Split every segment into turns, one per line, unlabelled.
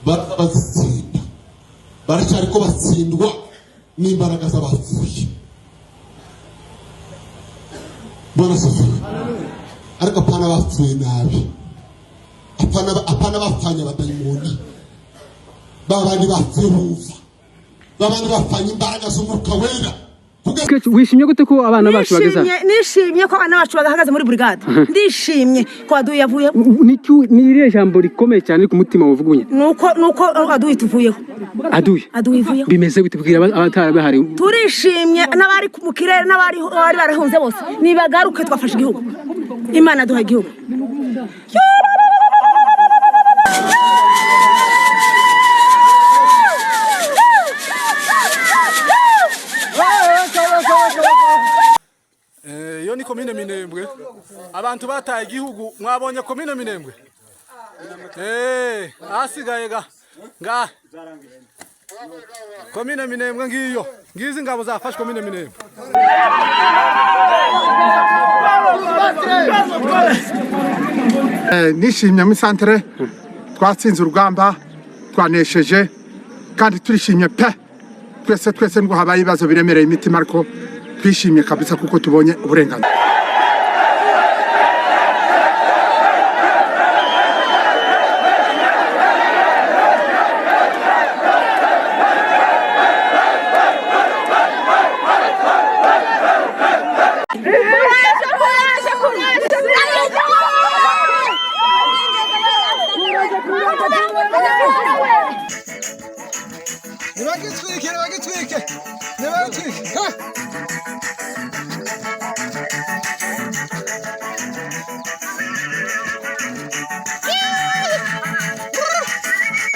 bazitsinda baracyari ko batsindwa n'imbaraga z'abapfuye Bwana sifiwe ariko apana bapfuye nabi apana bafanya badayimoni babandi bapfuye bumva babandi bafanya imbaraga z'umwuka wera
wishimye gute ko abana bacu bageza
nishimye ko abana bacu bagahagaze muri brigade ndishimye ko aduye yavuye
ni iriya jambo rikomeye cyane ku mutima wavugunye
nuko aduye tuvuyeho aduye ivuyeho
bimeze gute bwira abatara bahari
turishimye n'abari mu kirere n'abari barahunze bose nibagaruke twafashe igihugu Imana duha igihugu
Yo ni komine Minembwe abantu bataye igihugu mwabonye komine Minembwe asigaye nga komine Minembwe ngiyo ngizi ngabo zafashe komine Minembwe
nishimye mu santere twatsinze urugamba twanesheje kandi turishimye pe twese ngo habaye ibibazo biremereye imitima ariko twishimye kabisa kuko tubonye uburenganzira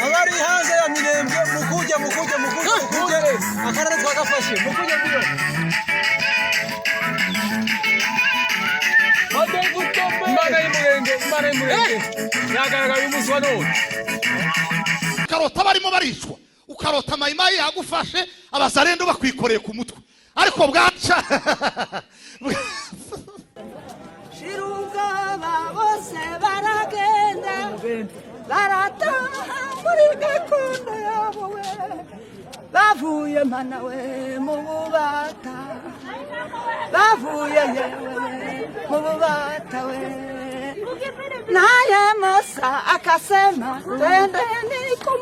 abari hanze ya Minembwe mukuje akarere twagafashe mukuje byo Imana y'umurenge yagaragaye umunsi wa none
karota barimo barishwa ukarota mayimayi yagufashe abazarendo bakwikoreye ku mutwe ariko bwaca
shiruka bose baragenda barataha muri gakondo yabo we bavuye mana we mu bubata bavuye yewe mu bubata we naye Musa akasema twende niko